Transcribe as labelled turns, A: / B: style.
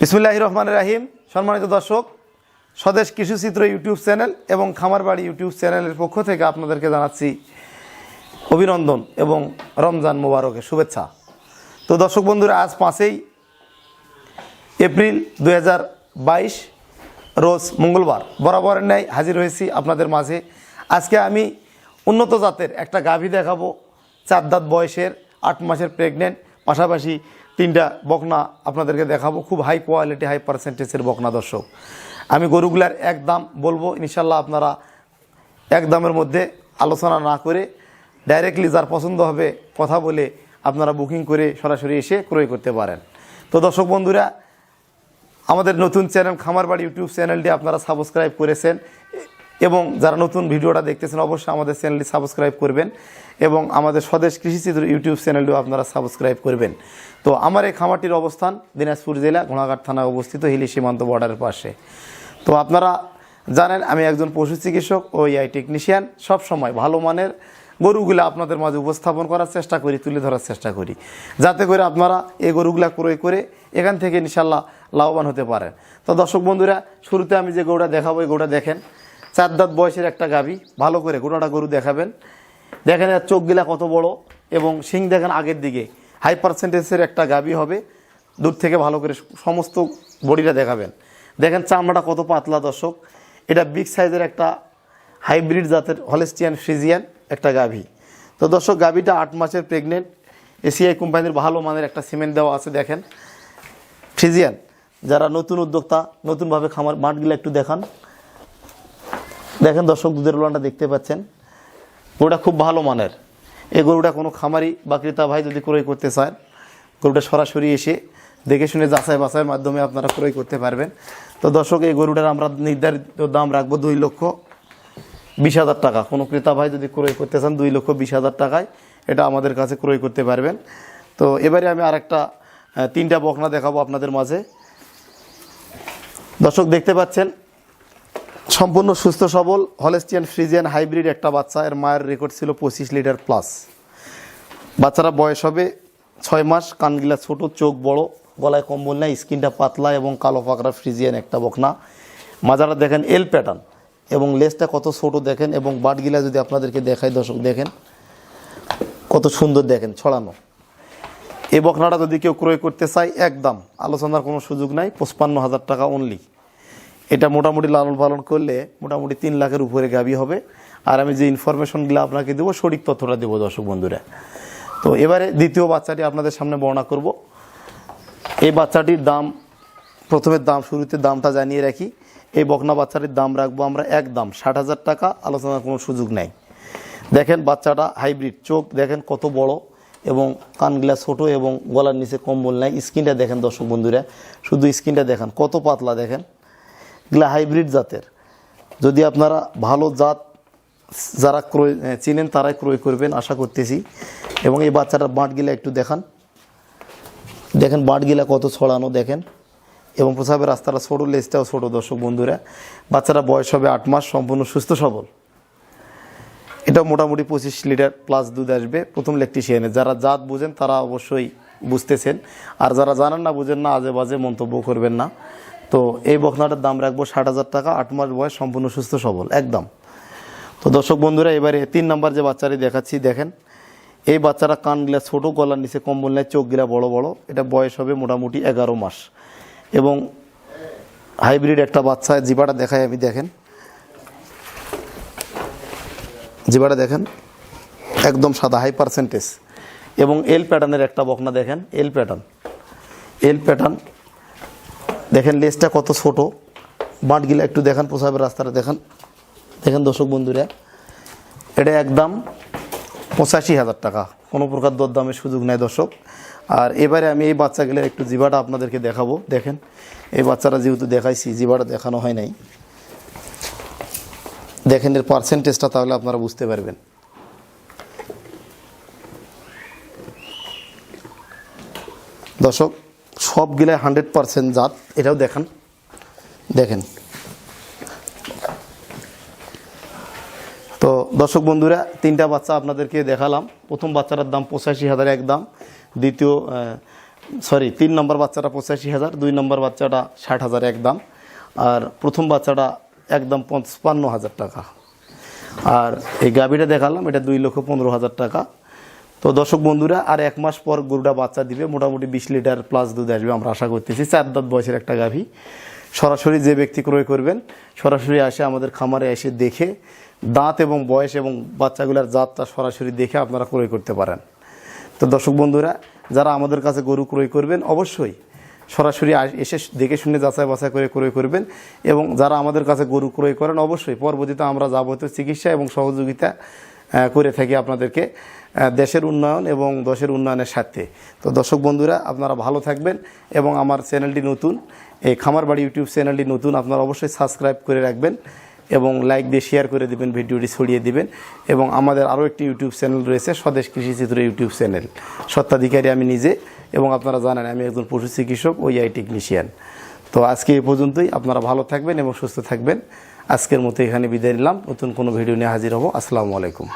A: বিসমিল্লাহির রহমানির রহিম। সম্মানিত দর্শক, স্বদেশ কৃষিচিত্র ইউটিউব চ্যানেল এবং খামারবাড়ি ইউটিউব চ্যানেলের পক্ষ থেকে আপনাদেরকে জানাচ্ছি অভিনন্দন এবং রমজান মোবারকের শুভেচ্ছা। তো দর্শক বন্ধুরা, আজ 5 এপ্রিল 2022 রোজ মঙ্গলবার বরাবরের ন্যায় হাজির হয়েছি আপনাদের মাঝে। আজকে আমি উন্নত জাতের একটা গাভী দেখাবো, 4 দাঁত বয়সের, 8 মাসের প্রেগনেন্ট, পাশাপাশি 3টা বকনা আপনাদেরকে দেখাবো। খুব হাই কোয়ালিটি, হাই পার্সেন্টেজের বকনা। দর্শক, আমি গরুগুলার এক দাম বলবো, ইনশাল্লাহ আপনারা এক দামের মধ্যে আলোচনা না করে ডাইরেক্টলি যার পছন্দ হবে কথা বলে আপনারা বুকিং করে সরাসরি এসে ক্রয় করতে পারেন। তো দর্শক বন্ধুরা, আমাদের নতুন চ্যানেল খামারবাড়ি ইউটিউব চ্যানেলটি আপনারা সাবস্ক্রাইব করেছেন এবং যারা নতুন ভিডিওটা দেখতেছেন অবশ্যই আমাদের চ্যানেলটি সাবস্ক্রাইব করবেন এবং আমাদের স্বদেশ কৃষিচিত্র ইউটিউব চ্যানেলটিও আপনারা সাবস্ক্রাইব করবেন। তো আমার এই খামারটির অবস্থান দিনাজপুর জেলা ঘোড়াঘাট থানায় অবস্থিত, হিলি সীমান্ত বর্ডারের পাশে। তো আপনারা জানেন আমি একজন পশু চিকিৎসক ও এআই টেকনিশিয়ান। সব সময় ভালো মানের গরুগুলা আপনাদের মাঝে উপস্থাপন করার চেষ্টা করি, তুলে ধরার চেষ্টা করি, যাতে করে আপনারা এই গরুগুলা ক্রয় করে এখান থেকে ইনশাল্লাহ লাভবান হতে পারেন। তো দর্শক বন্ধুরা, শুরুতে আমি যে গরুটা দেখাবো এই গরুটা দেখেন, 4 দাঁত বয়সের একটা গাভী। ভালো করে গোটাটা গরু দেখাবেন। দেখেন এর চোখগুলা কত বড় এবং শিং দেখেন আগের দিকে। হাই পার্সেন্টেজের একটা গাভী হবে। দূর থেকে ভালো করে সমস্ত বডিটা দেখাবেন। দেখেন চামড়াটা কত পাতলা। দর্শক, এটা বিগ সাইজের একটা হাইব্রিড জাতের হলস্টিয়ান ফ্রিজিয়ান একটা গাভী। তো দর্শক, গাভীটা 8 মাসের প্রেগনেন্ট। এসিআই কোম্পানির ভালো মানের একটা সিমেন্ট দেওয়া আছে। দেখেন ফ্রিজিয়ান, যারা নতুন উদ্যোক্তা, নতুনভাবে খামার, মাঠগুলো একটু দেখান। দেখেন দর্শক, দুধের উলানটা দেখতে পাচ্ছেন। গরুটা খুব ভালো মানের। এই গরুটা কোনো খামারি বা ক্রেতা ভাই যদি ক্রয় করতে চান, গরুটা সরাসরি এসে দেখে শুনে যাচাই বাছাইয়ের মাধ্যমে আপনারা ক্রয় করতে পারবেন। তো দর্শক, এই গরুটার আমরা নির্ধারিত দাম রাখবো 2,20,000 টাকা। কোনো ক্রেতা ভাই যদি ক্রয় করতে চান 2,20,000 টাকায় এটা আমাদের কাছে ক্রয় করতে পারবেন। তো এবারে আমি আরেকটা 3টা বকনা দেখাবো আপনাদের মাঝে। দর্শক দেখতে পাচ্ছেন, সম্পূর্ণ সুস্থ সবল হলস্টিয়ান ফ্রিজিয়ান হাইব্রিড একটা বাচ্চা। এর মায়ের রেকর্ড ছিল 25 লিটার প্লাস। বাচ্চারা বয়স হবে 6 মাস। কানগিলা ছোট, চোখ বড়, গলায় কম্বল নাই, স্কিনটা পাতলা এবং কালো পাকড়া ফ্রিজিয়ান একটা বকনা। মাজারা দেখেন এল প্যাটার্ন এবং লেজটা কত ছোট দেখেন এবং বাটগিলা যদি আপনাদেরকে দেখাই দর্শক, দেখেন কত সুন্দর, দেখেন ছড়ানো। এই বকনাটা যদি কেউ ক্রয় করতে চায় একদম আলোচনার কোনো সুযোগ নাই, 55,000 টাকা অনলি। এটা মোটামুটি লালন পালন করলে মোটামুটি 3 লাখের উপরে গাভী হবে। আর আমি যে ইনফরমেশনগুলো আপনাকে দেবো সঠিক তথ্যটা দেবো দর্শক বন্ধুরা। তো এবারে দ্বিতীয় বাচ্চাটি আপনাদের সামনে বর্ণনা করব। এই বাচ্চাটির দাম, প্রথমে দাম, শুরুতে দামটা জানিয়ে রাখি। এই বকনা বাচ্চাটির দাম রাখবো আমরা একদম 60,000 টাকা, আলোচনার কোনো সুযোগ নাই। দেখেন বাচ্চাটা হাইব্রিড, চোখ দেখেন কত বড় এবং কানগুলা ছোট এবং গলার নিচে কম্বল নাই। স্কিনটা দেখেন দর্শক বন্ধুরা, শুধু স্কিনটা দেখেন কত পাতলা। দেখেন এগুলা হাইব্রিড জাতের। যদি আপনারা ভালো জাত যারা ক্রয় চিনেন তারাই ক্রয় করবেন আশা করতেছি। এবং এই বাচ্চাটার বাঁটগিলা একটু দেখান। দেখেন বাঁটগিলা কত ছড়ানো দেখেন এবং প্রসাবের রাস্তাটা ছোটো, লেজটাও ছোটো। দর্শক বন্ধুরা, বাচ্চাটা বয়স হবে 8 মাস, সম্পূর্ণ সুস্থ সবল। এটা মোটামুটি 25 লিটার প্লাস দুধ আসবে প্রথম ল্যাকটেশিয়ানে। যারা জাত বুঝেন তারা অবশ্যই বুঝতেছেন, আর যারা জানেন না, বুঝেন না, আজে বাজে মন্তব্য করবেন না। তো এই বকনাটার দাম রাখবো 60,000 টাকা, 8 মাস বয়স, সম্পূর্ণ সুস্থ সবল একদম। তো দর্শক বন্ধুরা, এবারে 3 নম্বর যে বাচ্চাটি দেখাচ্ছি, দেখেন এই বাচ্চারা কানগুলা ছোট, গলার নিচে কম্বল নেয়, চোখগুলা বড় বড়। এটা বয়স হবে মোটামুটি 11 মাস এবং হাইব্রিড একটা বাচ্চা। জিবাটা দেখাই আমি, দেখেন জিবাটা দেখেন একদম সাদা, হাই পার্সেন্টেজ এবং এল প্যাটার্নের একটা বকনা। দেখেন এল প্যাটার্ন দেখেন, লেজটা কত ছোট, বাঁটগিলা একটু দেখেন, প্রসাবের রাস্তাটা দেখেন। দেখেন দর্শক বন্ধুরা, এটা একদম 85,000 টাকা, কোনো প্রকার দরদামের সুযোগ নেই দর্শক। আর এবারে আমি এই বাচ্চাগুলোর একটু জিবাটা আপনাদেরকে দেখাবো। দেখেন এই বাচ্চারা যেহেতু দেখাইছি, জিবাটা দেখানো হয় নাই। দেখেন এর পার্সেন্টেজটা, তাহলে আপনারা বুঝতে পারবেন। দর্শক, সবগুলাই 100% জাত। এটাও দেখেন, দেখেন। তো দর্শক বন্ধুরা, 3টা বাচ্চা আপনাদেরকে দেখালাম। প্রথম বাচ্চাটার দাম 85,000 একদম, দ্বিতীয় সরি 3 নম্বর বাচ্চাটা 85,000, 2 নম্বর বাচ্চাটা 60,000 একদম, আর প্রথম বাচ্চাটা একদম 55,000 টাকা। আর এই গাভীটা দেখালাম, এটা 2,15,000 টাকা। তো দর্শক বন্ধুরা, আর 1 মাস পর গরুটা বাচ্চা দিবে, মোটামুটি 20 লিটার প্লাস দুধ আসবে আমরা আশা করতেছি। 4 দাঁত বয়সের একটা গাভী। সরাসরি যে ব্যক্তি ক্রয় করবেন সরাসরি আসে আমাদের খামারে এসে দেখে দাঁত এবং বয়স এবং বাচ্চাগুলোর জাতটা সরাসরি দেখে আপনারা ক্রয় করতে পারেন। তো দর্শক বন্ধুরা, যারা আমাদের কাছে গরু ক্রয় করবেন অবশ্যই সরাসরি এসে দেখে শুনে যাচাই বাছাই করে ক্রয় করবেন, এবং যারা আমাদের কাছে গরু ক্রয় করেন অবশ্যই পরবর্তীতে আমরা যাবতীয় চিকিৎসা এবং সহযোগিতা করে থাকি আপনাদেরকে দেশের উন্নয়ন এবং দেশের উন্নয়নের সাথে। তো দর্শক বন্ধুরা, আপনারা ভালো থাকবেন, এবং আমার চ্যানেলটি নতুন, এই খামারবাড়ি ইউটিউব চ্যানেলটি নতুন, আপনারা অবশ্যই সাবস্ক্রাইব করে রাখবেন এবং লাইক দিয়ে শেয়ার করে দিবেন, ভিডিওটি ছড়িয়ে দিবেন। এবং আমাদের আরও একটি ইউটিউব চ্যানেল রয়েছে, স্বদেশ কৃষি চিত্র ইউটিউব চ্যানেল। স্বত্বাধিকারী আমি নিজে, এবং আপনারা জানেন আমি একজন পশু চিকিৎসক ও আই টেকনিশিয়ান। তো আজকে এই পর্যন্তই, আপনারা ভালো থাকবেন এবং সুস্থ থাকবেন। আজকের মতো এখানে বিদায় নিলাম, নতুন কোনো ভিডিও নিয়ে হাজির হব। আসসালামু আলাইকুম।